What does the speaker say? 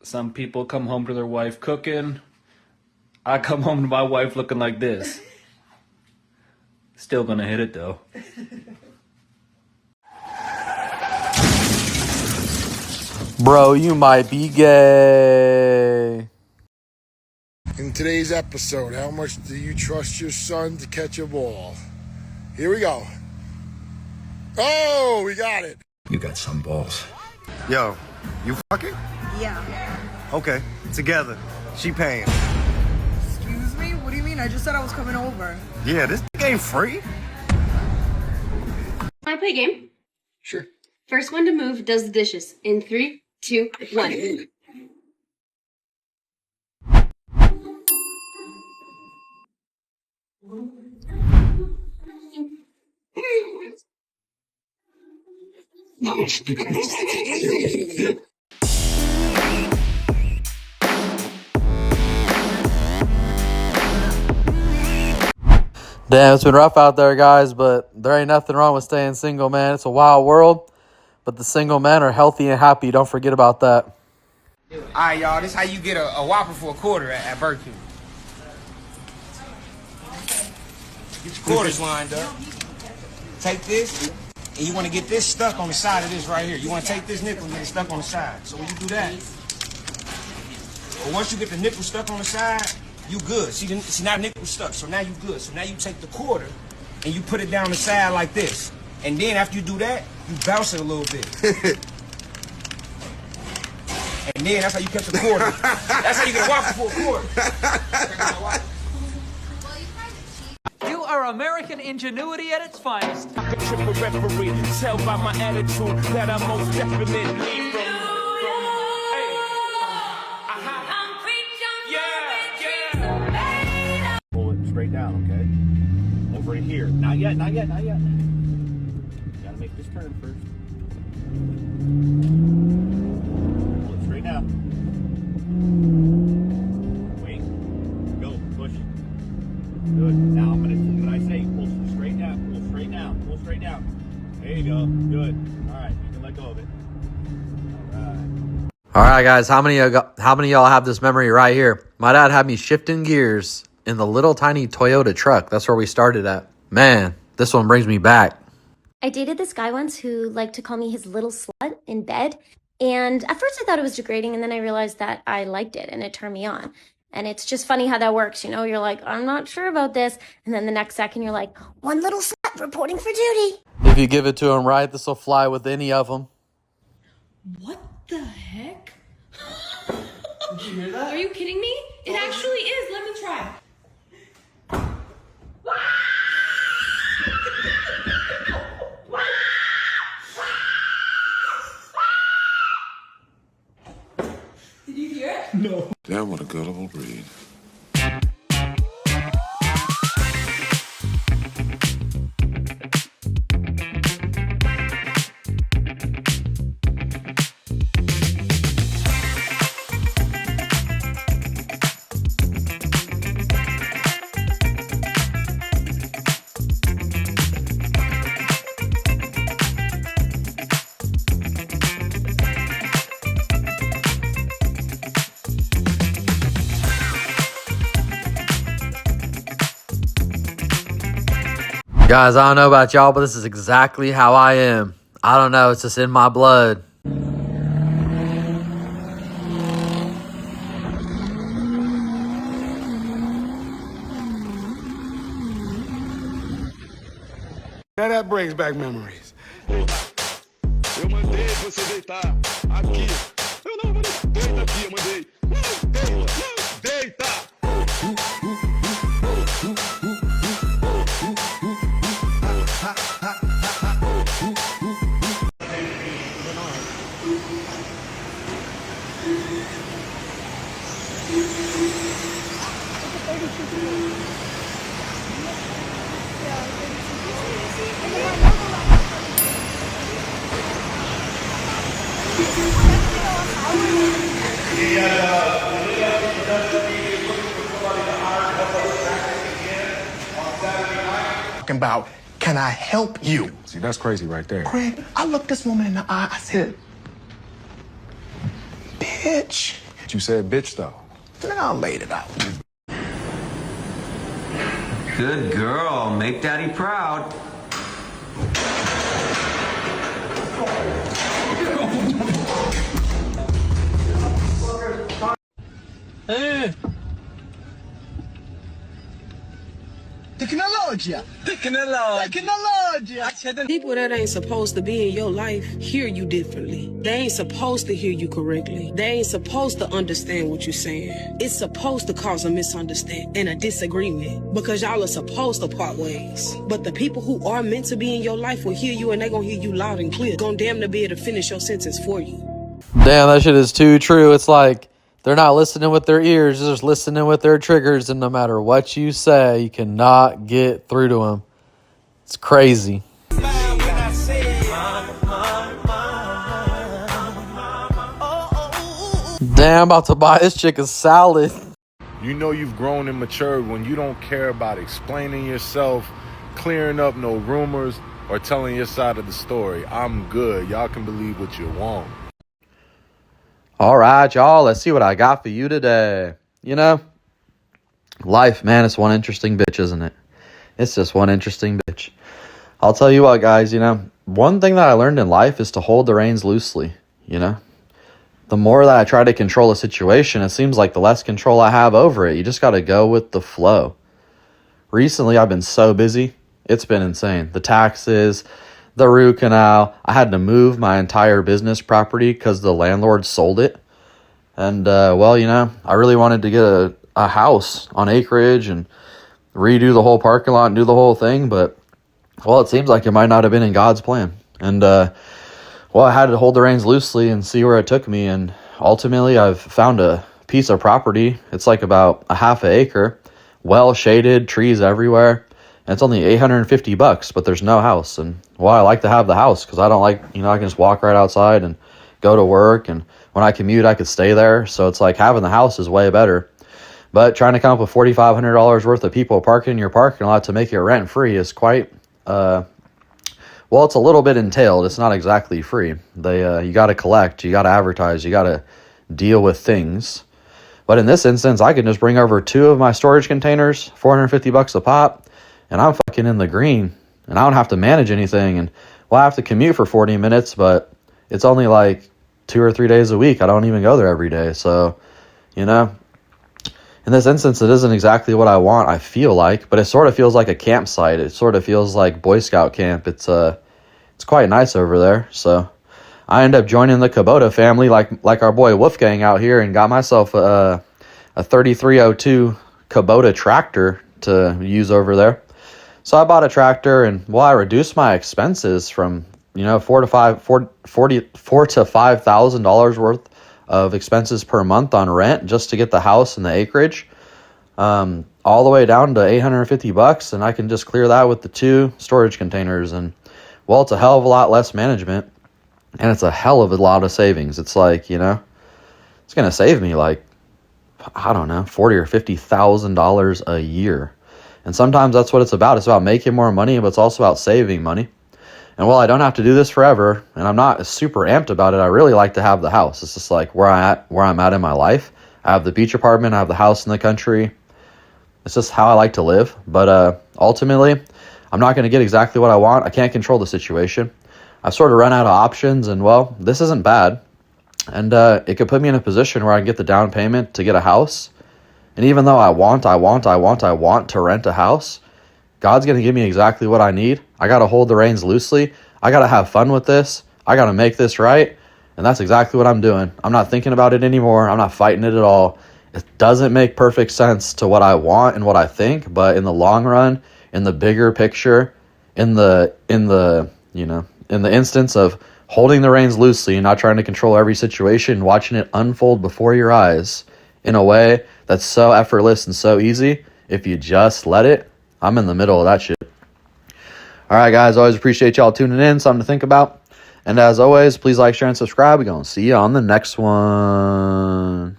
Some people come home to their wife cooking. I come home to my wife looking like this. Still gonna hit it though. Bro, you might be gay. In today's episode, how much do you trust your son to catch a ball? Here we go. Oh, we got it. You got some balls. Yo, you fucking? Yeah. Okay, together. She paying. Excuse me? What do you mean? I just said I was coming over. Yeah, this ain't free. Want to play a game? Sure. First one to move does the dishes. In 3, 2, 1. Damn, it's been rough out there, guys, but there ain't nothing wrong with staying single, man. It's a wild world, but the single men are healthy and happy. Don't forget about that. All right, y'all, this is how you get a Whopper for $1 at Burger King. Get your quarters lined up. Take this, and you want to get this stuck on the side of this right here. You want to take this nickel and get it stuck on the side. So when you do that, well, once you get the nickel stuck on the side, you good. See, now nickel stuck, so now you good. So now you take the quarter and you put it down the side like this. And then after you do that, you bounce it a little bit. And then that's how you catch a quarter. That's how you get a Whopper for $1. You are American ingenuity at its finest. I can trip a referee, tell by my attitude that I'm most definitely from Pull it straight down, okay? Over to here. Not yet, not yet, not yet. You gotta make this turn first. Pull it straight down. Wait. Go. Push. Good. Now I'm gonna, when I say pull straight down, pull straight down, pull straight down. There you go. Good. Alright, you can let go of it. All right, guys, how many of y'all have this memory right here? My dad had me shifting gears in the little tiny Toyota truck. That's where we started at. Man, this one brings me back. I dated this guy once who liked to call me his little slut in bed. And at first I thought it was degrading, and then I realized that I liked it and it turned me on. And it's just funny how that works, you know? You're like, I'm not sure about this. And then the next second you're like, one little slut reporting for duty. If you give it to him right, this will fly with any of them. What the heck? Did you hear that? Are you kidding me? It actually is. Let me try. Did you hear it? No. Damn, what a gullible breed. Guys, I don't know about y'all, but this is exactly how I am. I don't know, it's just in my blood. Now that brings back memories. Eu mandei você deitar aqui. Eu não mandei. Deita aqui, eu mandei. Não, deita, deita. About, can I help you? See, that's crazy right there. Craig, I looked this woman in the eye. I said, bitch, But you said bitch, though. I laid it out. Good girl. Make daddy proud. People that ain't supposed to be in your life hear you differently. They ain't supposed to hear you correctly. They ain't supposed to understand what you're saying. It's supposed to cause a misunderstanding and a disagreement because y'all are supposed to part ways. But the people who are meant to be in your life will hear you and they gonna hear you loud and clear. Gonna damn near be able to finish your sentence for you. Damn, that shit is too true. It's like they're not listening with their ears, they're just listening with their triggers. And no matter what you say, you cannot get through to them. It's crazy. Damn, about to buy this chick a salad. You know you've grown and matured when you don't care about explaining yourself, clearing up no rumors, or telling your side of the story. I'm good. Y'all can believe what you want. All right, y'all, let's see what I got for you today. You know, life, man, it's one interesting bitch, isn't it? It's just one interesting bitch. I'll tell you what, guys, you know, one thing that I learned in life is to hold the reins loosely, you know? The more that I try to control a situation, it seems like the less control I have over it. You just got to go with the flow. Recently, I've been so busy. It's been insane. The taxes, the root canal. I had to move my entire business property because the landlord sold it. And, well, you know, I really wanted to get a house on acreage and redo the whole parking lot and do the whole thing. But, well, it seems like it might not have been in God's plan. And, well, I had to hold the reins loosely and see where it took me. And ultimately, I've found a piece of property. It's like about a half an acre, well shaded, trees everywhere. And it's only $850, but there's no house. And, well, I like to have the house because I don't like, you know, I can just walk right outside and go to work. And when I commute, I could stay there. So it's like having the house is way better. But trying to come up with $4,500 worth of people parking in your parking lot to make it rent free is quite, well, it's a little bit entailed. It's not exactly free. You got to collect, you got to advertise, you got to deal with things. But in this instance, I can just bring over 2 of my storage containers, $450 a pop, and I'm fucking in the green. And I don't have to manage anything. And, well, I have to commute for 40 minutes, but it's only like 2 or 3 days a week. I don't even go there every day. So, you know, in this instance, it isn't exactly what I want, I feel like, but it sort of feels like a campsite. It sort of feels like Boy Scout camp. It's quite nice over there. So I ended up joining the Kubota family like our boy Wolfgang out here and got myself a 3302 Kubota tractor to use over there. So I bought a tractor and, well, I reduced my expenses from, you know, $4,000 to $5,000 worth of expenses per month on rent just to get the house and the acreage, all the way down to $850, and I can just clear that with the 2 storage containers. And, well, it's a hell of a lot less management, and it's a hell of a lot of savings. It's like, you know, it's gonna save me like, I don't know, $40,000 or $50,000 a year. And sometimes that's what it's about. It's about making more money, but it's also about saving money. And, well, I don't have to do this forever, and I'm not super amped about it. I really like to have the house. It's just like where I'm at in my life. I have the beach apartment. I have the house in the country. It's just how I like to live. But ultimately, I'm not going to get exactly what I want. I can't control the situation. I've sort of run out of options, and, well, this isn't bad. And it could put me in a position where I can get the down payment to get a house. And even though I want to rent a house, God's going to give me exactly what I need. I got to hold the reins loosely. I got to have fun with this. I got to make this right. And that's exactly what I'm doing. I'm not thinking about it anymore. I'm not fighting it at all. It doesn't make perfect sense to what I want and what I think, but in the long run, in the bigger picture, in the instance of holding the reins loosely and not trying to control every situation, watching it unfold before your eyes in a way that's so effortless and so easy, if you just let it, I'm in the middle of that shit. All right, guys, always appreciate y'all tuning in. Something to think about. And as always, please like, share, and subscribe. We're going to see you on the next one.